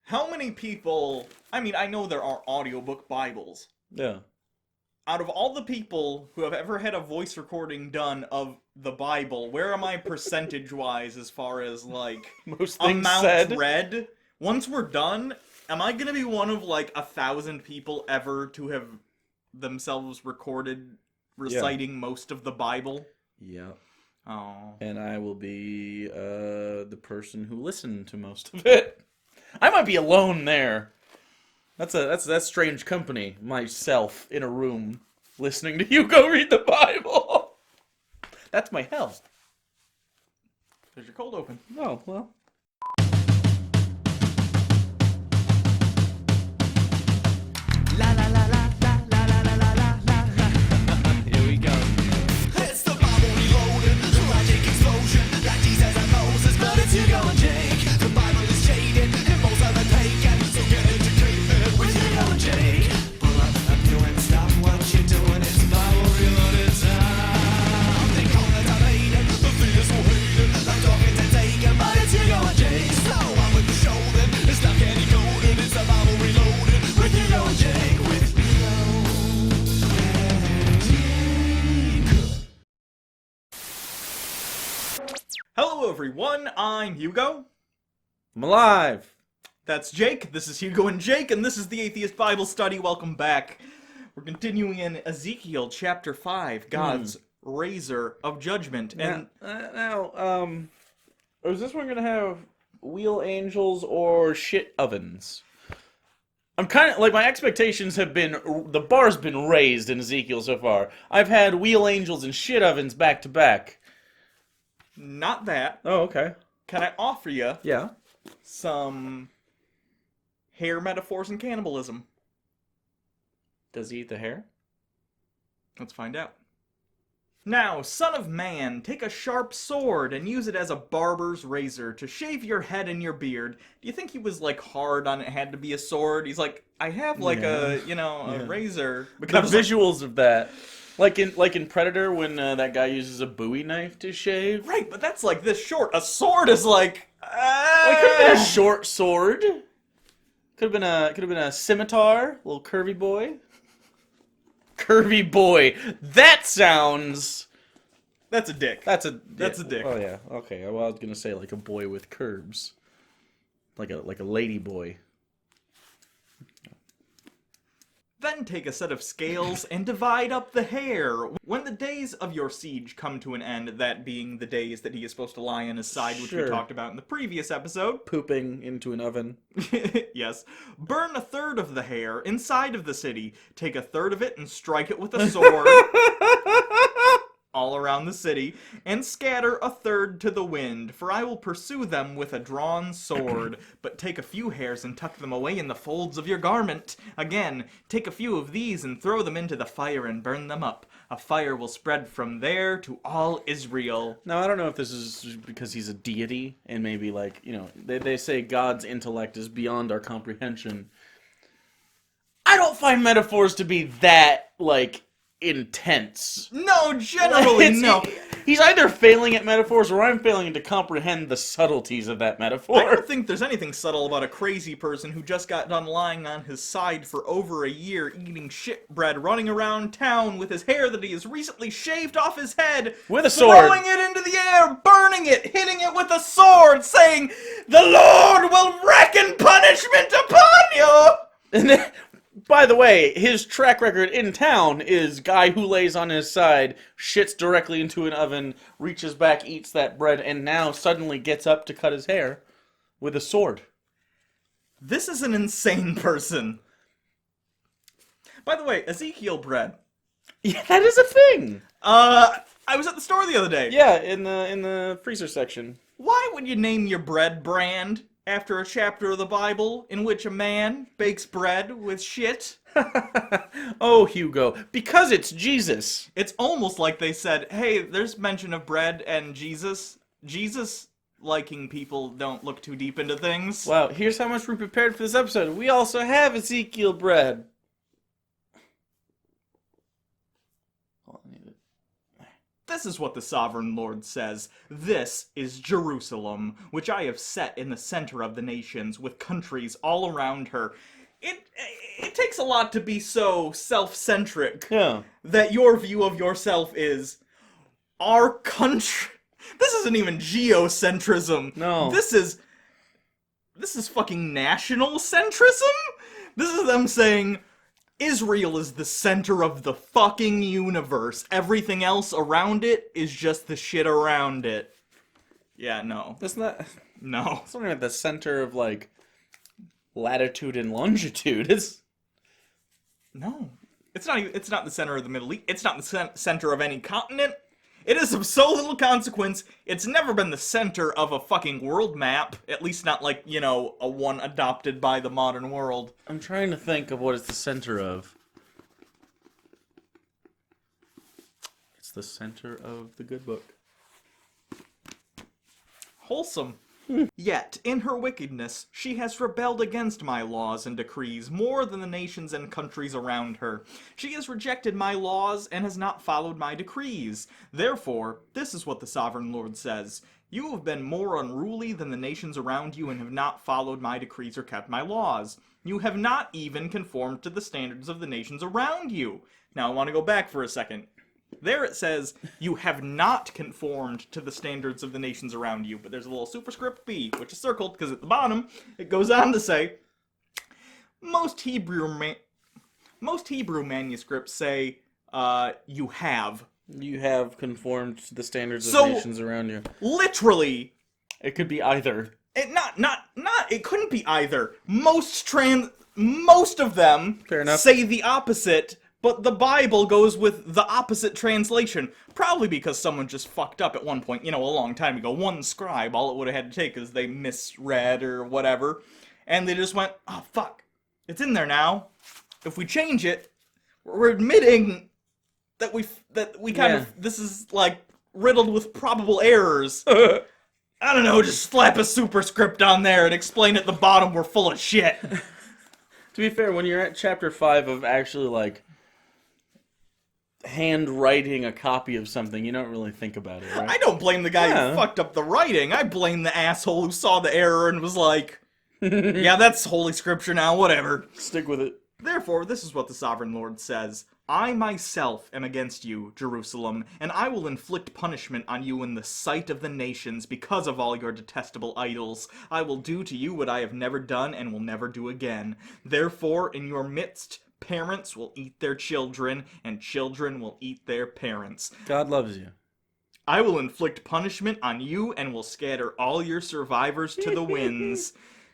How many people... I mean, I know there are audiobook Bibles. Yeah. Out of all the people who have ever had a voice recording done of the Bible, where am I percentage-wise as far as, like, Most things amount said. read? Once we're done, am I gonna be one of, like, 1,000 people ever to have themselves recorded reciting most of the Bible? Yeah. Oh. And I will be the person who listened to most of it. I might be alone there. That's strange company. Myself in a room listening to Hugo read the Bible. That's my hell. There's your cold open. Oh, well. La la la la la la la la la la la. Here we go. It's the Bible reloaded, the logic explosion, like Jesus and Moses, but it's Hugo and Jake. The Bible is jaded, and most of it pagan, so get educated with Hugo and Jake. Pull up a pew and stop what you're doing. It's the Bible reloaded time. They call it debated, the theist will hate it. I'm talking to Taken, but it's Hugo and Jake. So I'm with the show then, it's not candy coated. It's the Bible reloaded with Hugo and Jake. With Hugo and Jake. Hello everyone, I'm Hugo. I'm alive. That's Jake, this is Hugo and Jake, and this is the Atheist Bible Study. Welcome back. We're continuing in Ezekiel chapter 5, God's Razor of Judgment. And is this one going to have wheel angels or shit ovens? I'm kind of, like, my expectations have been, the bar's been raised in Ezekiel so far. I've had wheel angels and shit ovens back to back. not that. Oh, okay. Can I offer you Yeah. some hair metaphors and cannibalism? Does he eat the hair? Let's find out. Now, son of man, take a sharp sword and use it as a barber's razor to shave your head and your beard. Do you think he was, like, hard on it had to be a sword? He's like, I have, like, a razor. The Because visuals of that. Like in Predator when that guy uses a Bowie knife to shave. right, but that's, like, this short. A sword is, like... Well, it could have been a short sword. Could have been a scimitar, a little curvy boy. Curvy boy. That sounds. That's a dick. That's a dick. Oh yeah. Okay. Well, I was gonna say like a boy with curves, like a lady boy. Then take a set of scales and divide up the hair. When the days of your siege come to an end, that being the days that he is supposed to lie on his side, which we Sure. talked about in the previous episode. Pooping into an oven. Yes. Burn a third of the hair inside of the city. Take a third of it and strike it with a sword all around the city, and scatter a third to the wind, for I will pursue them with a drawn sword. But take a few hairs and tuck them away in the folds of your garment. Again, take a few of these and throw them into the fire and burn them up. A fire will spread from there to all Israel. Now I don't know if this is because he's a deity and maybe like they say God's intellect is beyond our comprehension. I don't find metaphors to be that like intense. No, generally no. He's either failing at metaphors or I'm failing to comprehend the subtleties of that I metaphor. don't think there's anything subtle about a crazy person who just got done lying on his side for over a year, eating shit bread, running around town with his hair that he has recently shaved off his head, With a sword. throwing it into the air, burning it, hitting it with a sword, saying, "The Lord will reckon punishment upon you!" And then, by the way, his track record in town is guy who lays on his side, shits directly into an oven, reaches back, eats that bread, and now suddenly gets up to cut his hair with a sword. This is an insane person. By the way, Ezekiel bread. Yeah, that is a thing. I was at the store the other day. Yeah, in the freezer section. Why would you name your bread brand after a chapter of the Bible in which a man bakes bread with shit? Oh, Hugo, because it's Jesus. It's almost like they said, hey, there's mention of bread and Jesus. Jesus liking people don't look too deep into things. Wow, here's how much we prepared for this episode. We also have Ezekiel bread. Oh, I need it. This is what the Sovereign Lord says. This is Jerusalem, which I have set in the center of the nations, with countries all around her. It takes a lot to be so self-centric that your view of yourself is our country. This isn't even geocentrism. No. This is fucking national centrism? This is them saying Israel is the center of the fucking universe. Everything else around it is just the shit around it. Yeah, no. That's not... No. It's not even at the center of, like, latitude and longitude. It's... No. It's not the center of the Middle East. It's not the center of any continent. It is of so little consequence, it's never been the center of a fucking world map. At least not like, you know, a one adopted by the modern world. I'm trying to think of what it's the center of. It's the center of the good book. Wholesome. Yet, in her wickedness, she has rebelled against my laws and decrees more than the nations and countries around her. She has rejected my laws and has not followed my decrees. Therefore, this is what the Sovereign Lord says. You have been more unruly than the nations around you and have not followed my decrees or kept my laws. You have not even conformed to the standards of the nations around you. Now, I want to go back for a second. There it says, you have not conformed to the standards of the nations around you, but there's a little superscript B, which is circled, because at the bottom, it goes on to say, most Hebrew manuscripts say, you have. You have conformed to the standards of the nations around you. Literally, It could be either. It couldn't be either. Most of them Fair enough. say the opposite, but the Bible goes with the opposite translation. Probably because someone just fucked up at one point, you know, a long time ago. One scribe, all it would have had to take is they misread or whatever. And they just went, oh, fuck. It's in there now. If we change it, we're admitting that we kind of, this is, like, riddled with probable errors. I don't know, just slap a superscript on there and explain at the bottom we're full of shit. To be fair, when you're at chapter 5 of actually, like, handwriting a copy of something, you don't really think about it, right? I don't blame the guy who fucked up the writing. I blame the asshole who saw the error and was like, yeah, that's Holy Scripture now, whatever. Stick with it. Therefore, this is what the Sovereign Lord says. I myself am against you, Jerusalem, and I will inflict punishment on you in the sight of the nations because of all your detestable idols. I will do to you what I have never done and will never do again. Therefore, in your midst, parents will eat their children, and children will eat their parents. God loves you. I will inflict punishment on you and will scatter all your survivors to the winds.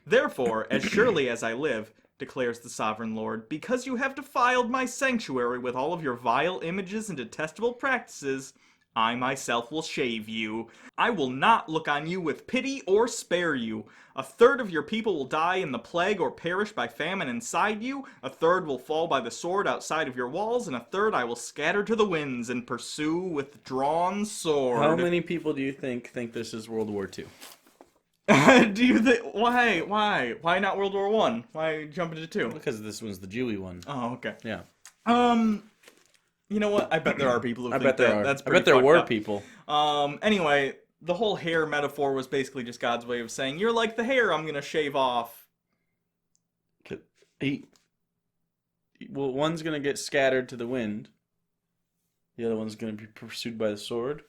Therefore, as surely as I live, declares the Sovereign Lord, because you have defiled my sanctuary with all of your vile images and detestable practices, I myself will shave you. I will not look on you with pity or spare you. A third of your people will die in the plague or perish by famine inside you. A third will fall by the sword outside of your walls, and a third I will scatter to the winds and pursue with drawn sword. How many people do you think this is World War II? Do you think... Why? Why not World War I? Why jump into 2? Because this one's the Jewy one. Oh, okay. Yeah. You know what? I bet there are people who I think bet there that. are. That's I bet there fucked were up. people. Anyway, the whole hair metaphor was basically just God's way of saying, you're like the hair I'm gonna shave off. Well, one's gonna get scattered to the wind. The other one's gonna be pursued by the sword,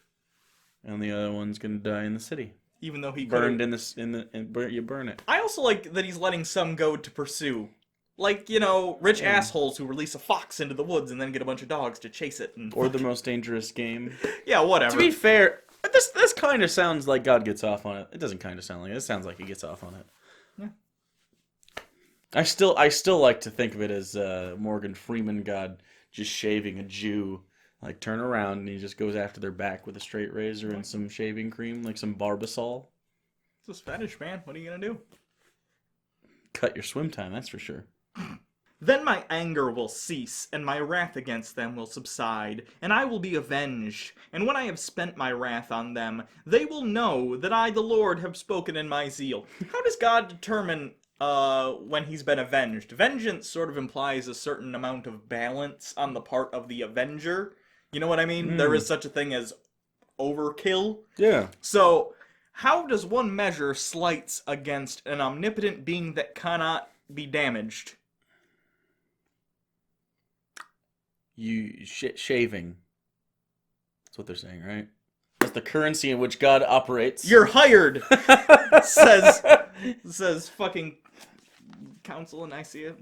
and the other one's gonna die in the city. Even though he Burned could've... you burn it. I also like that he's letting some go to pursue. Like, you know, rich assholes who release a fox into the woods and then get a bunch of dogs to chase it. And Or the most dangerous game. Yeah, whatever. To be fair, this kind of sounds like God gets off on it. It doesn't kind of sound like it. It sounds like he gets off on it. Yeah. I still like to think of it as Morgan Freeman God just shaving a Jew. Like, turn around and he just goes after their back with a straight razor and some shaving cream, like some Barbasol. It's a fetish, man. What are you gonna do? Cut your swim time, that's for sure. Then my anger will cease, and my wrath against them will subside, and I will be avenged. And when I have spent my wrath on them, they will know that I, the Lord, have spoken in my zeal. How does God determine when he's been avenged? Vengeance sort of implies a certain amount of balance on the part of the avenger. You know what I mean? There is such a thing as overkill. Yeah. So, how does one measure slights against an omnipotent being that cannot be damaged? Shaving. That's what they're saying, right? That's the currency in which God operates. You're hired, says fucking Council in Nicaea.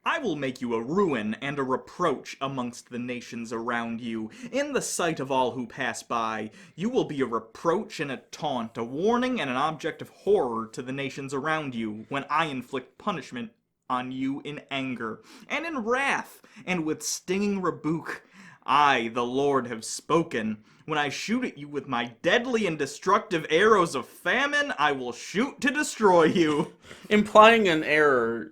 I will make you a ruin and a reproach amongst the nations around you. In the sight of all who pass by, you will be a reproach and a taunt, a warning and an object of horror to the nations around you, when I inflict punishment on you in anger, and in wrath, and with stinging rebuke. I, the Lord, have spoken. When I shoot at you with my deadly and destructive arrows of famine, I will shoot to destroy you. Implying an error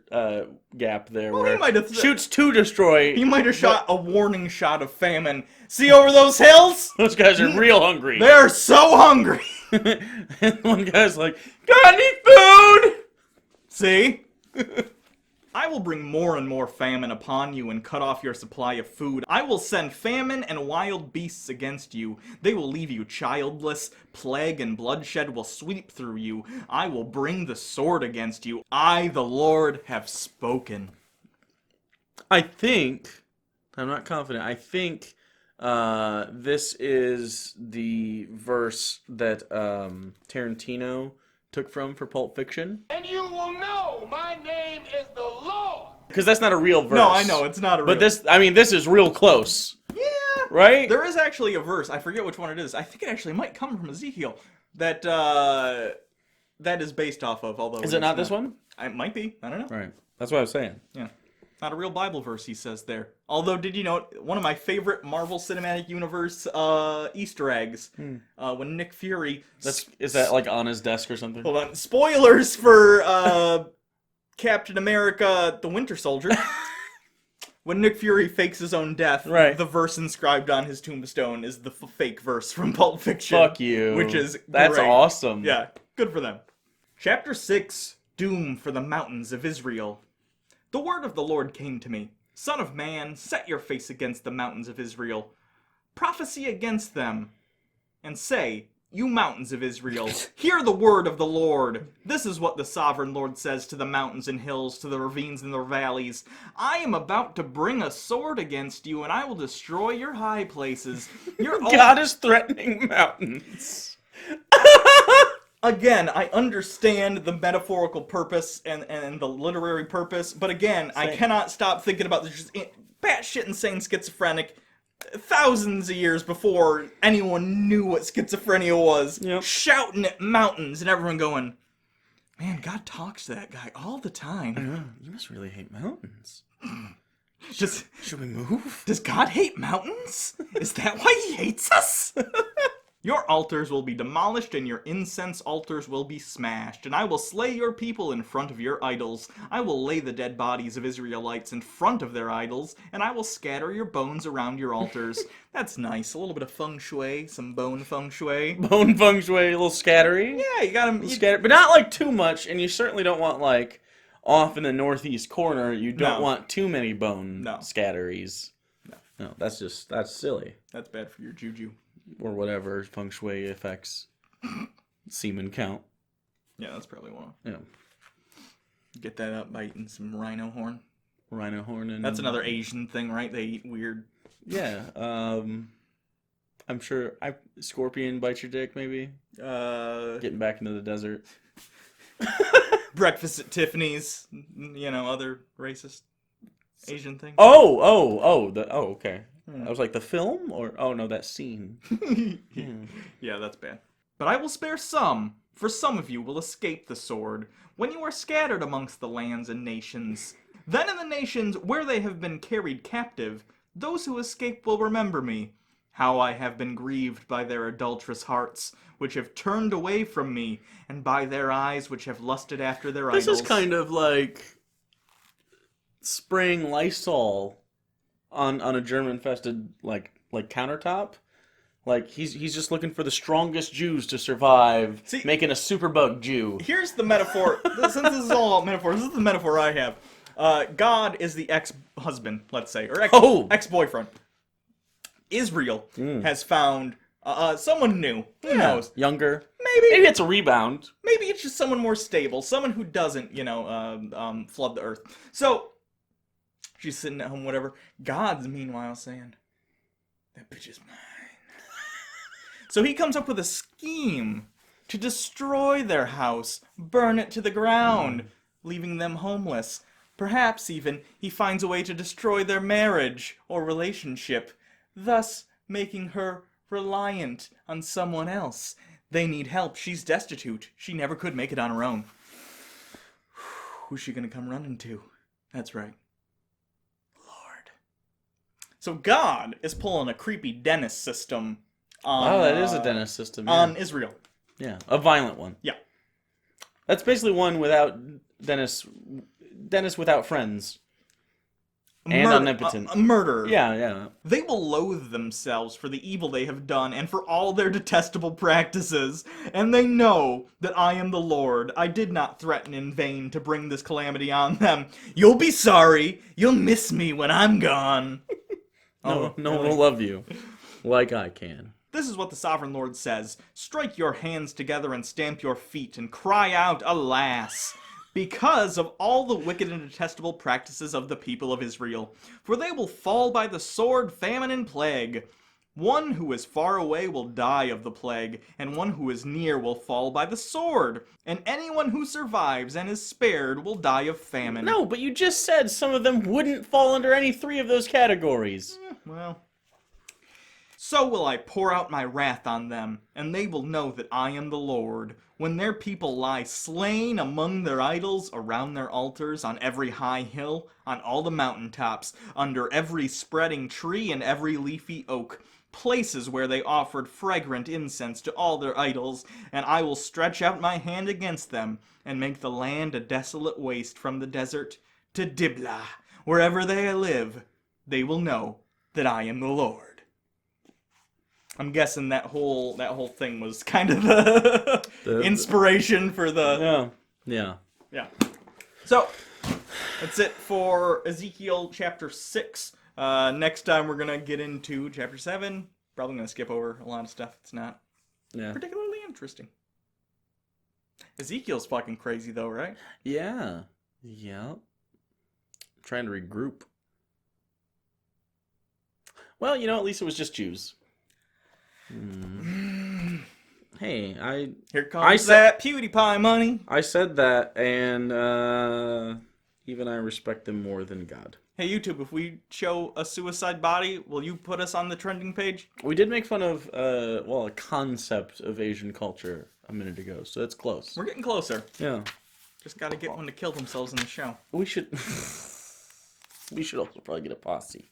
gap there, Well, where he might have shoots to destroy. He might have shot a warning shot of famine. See over those hills? Those guys are real hungry. They're so hungry. And one guy's like, got any food? See? I will bring more and more famine upon you and cut off your supply of food. I will send famine and wild beasts against you. They will leave you childless. Plague and bloodshed will sweep through you. I will bring the sword against you. I, the Lord, have spoken. I think, I'm not confident, I think this is the verse that Tarantino took from for Pulp Fiction. And you will know my name is the Lord. Because that's not a real verse. No, I know, it's not a real. But this is real close. Yeah. Right? There is actually a verse. I forget which one it is. I think it actually might come from Ezekiel. That is based off of. Although Is it not this one? It might be. I don't know. Right. That's what I was saying. Yeah. Not a real Bible verse, he says there. Although, did you know, one of my favorite Marvel Cinematic Universe Easter eggs, when Nick Fury... Is that like on his desk or something? Hold on. Spoilers for Captain America, the Winter Soldier. When Nick Fury fakes his own death, right, the verse inscribed on his tombstone is the fake verse from Pulp Fiction. Fuck you. Which is That's great. awesome. Yeah, good for them. Chapter 6, Doom for the Mountains of Israel. The word of the Lord came to me. Son of man, set your face against the mountains of Israel. Prophesy against them, and say, you mountains of Israel, hear the word of the Lord. This is what the sovereign Lord says to the mountains and hills, to the ravines and the valleys. I am about to bring a sword against you, and I will destroy your high places. God is threatening mountains. Again, I understand the metaphorical purpose and the literary purpose, but again, I cannot stop thinking about this just batshit insane schizophrenic thousands of years before anyone knew what schizophrenia was, shouting at mountains and everyone going, man, God talks to that guy all the time. You must really hate mountains. Should we move? Does God hate mountains? Is that why he hates us? Your altars will be demolished, and your incense altars will be smashed, and I will slay your people in front of your idols. I will lay the dead bodies of Israelites in front of their idols, and I will scatter your bones around your altars. That's nice. A little bit of feng shui, some bone feng shui. Bone feng shui, a little scattery. Yeah, you gotta... Scatter, but not like too much, and you certainly don't want like off in the northeast corner, you don't want too many bone scatteries. No, that's silly. That's bad for your juju. Or whatever feng shui affects semen count. Yeah, that's probably one. Yeah. Get that up by eating some rhino horn. Rhino horn and... That's another Asian thing, right? They eat weird... Yeah, I'm sure... Scorpion bites your dick, maybe? Getting back into the desert. Breakfast at Tiffany's, other racist Asian things. Okay. I was like, the film? Or, oh no, that scene. Yeah, that's bad. But I will spare some, for some of you will escape the sword, when you are scattered amongst the lands and nations. Then in the nations where they have been carried captive, those who escape will remember me, how I have been grieved by their adulterous hearts, which have turned away from me, and by their eyes which have lusted after their idols. This is kind of like spraying Lysol on a germ-infested like countertop. Like he's just looking for the strongest Jews to survive, making a superbug Jew. Here's the metaphor. Since this is all about metaphors, this is the metaphor I have. God is the ex-husband, let's say, or ex-boyfriend. Israel has found someone new. Who knows? Younger. Maybe It's a rebound. maybe it's just someone more stable, someone who doesn't, flood the earth. So she's sitting at home, whatever. God's meanwhile saying, "That bitch is mine." So he comes up with a scheme to destroy their house, burn it to the ground, leaving them homeless. Perhaps even he finds a way to destroy their marriage or relationship, thus making her reliant on someone else. They need help. She's destitute. She never could make it on her own. Who's she gonna come running to? That's right. Lord. So God is pulling a creepy dentist system on... Oh, that is a dentist system. Yeah. On Israel. Yeah, a violent one. Yeah. That's basically one without dentists without friends. And omnipotent. A murderer. Yeah. They will loathe themselves for the evil they have done and for all their detestable practices. And they know that I am the Lord. I did not threaten in vain to bring this calamity on them. You'll be sorry. You'll miss me when I'm gone. No one will love you like I can. This is what the Sovereign Lord says. Strike your hands together and stamp your feet and cry out, alas, because of all the wicked and detestable practices of the people of Israel. For they will fall by the sword, famine, and plague. One who is far away will die of the plague, and one who is near will fall by the sword. And anyone who survives and is spared will die of famine. No, but you just said some of them wouldn't fall under any three of those categories. Well... So will I pour out my wrath on them, and they will know that I am the Lord, when their people lie slain among their idols, around their altars, on every high hill, on all the mountain tops, under every spreading tree and every leafy oak, places where they offered fragrant incense to all their idols, and I will stretch out my hand against them, and make the land a desolate waste from the desert to Diblah. Wherever they live, they will know that I am the Lord. I'm guessing that whole thing was kind of the inspiration for the... Yeah. So, that's it for Ezekiel chapter 6. Next time we're going to get into chapter 7. Probably going to skip over a lot of stuff. It's not particularly interesting. Ezekiel's fucking crazy though, right? Yeah. I'm trying to regroup. Well, at least it was just Jews. Hey, Here comes that PewDiePie money. I said that, and even I respect them more than God. Hey, YouTube, if we show a suicide body, will you put us on the trending page? We did make fun of, a concept of Asian culture a minute ago, so that's close. We're getting closer. Yeah. Just gotta get one to kill themselves in the show. We should also probably get a posse.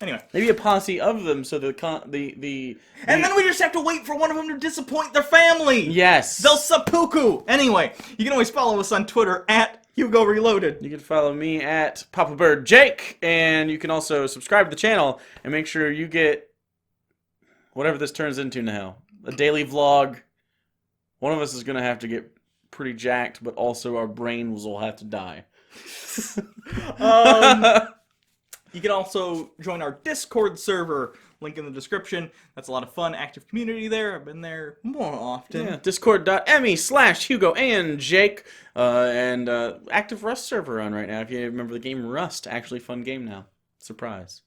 Anyway. Maybe a posse of them, so And then we just have to wait for one of them to disappoint their family! Yes! They'll seppuku! Anyway, you can always follow us on Twitter at Hugo Reloaded. You can follow me at Papa Bird Jake, and you can also subscribe to the channel and make sure you get whatever this turns into now. A daily vlog. One of us is going to have to get pretty jacked, but also our brains will have to die. You can also join our Discord server, link in the description. That's a lot of fun, active community there. I've been there more often. Yeah, discord.me/Hugo and Jake. And active Rust server on right now. If you remember the game Rust, actually fun game now. Surprise.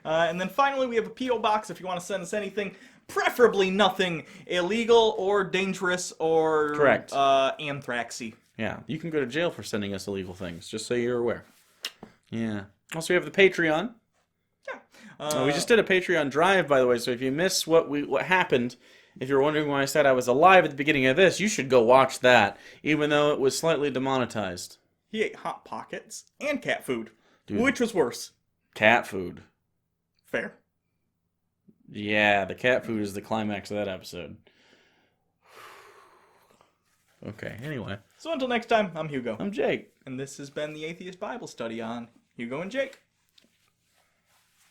And then finally, we have a P.O. box if you want to send us anything. Preferably nothing illegal or dangerous or... Correct. Anthraxy. Yeah, you can go to jail for sending us illegal things, just so you're aware. Yeah. Also, we have the Patreon. Yeah. We just did a Patreon drive, by the way, so if you miss what happened, if you're wondering why I said I was alive at the beginning of this, you should go watch that, even though it was slightly demonetized. He ate Hot Pockets and cat food. Dude. Which was worse? Cat food. Fair. Yeah, the cat food is the climax of that episode. Okay, anyway. So until next time, I'm Hugo. I'm Jake. And this has been the Atheist Bible Study on Hugo and Jake.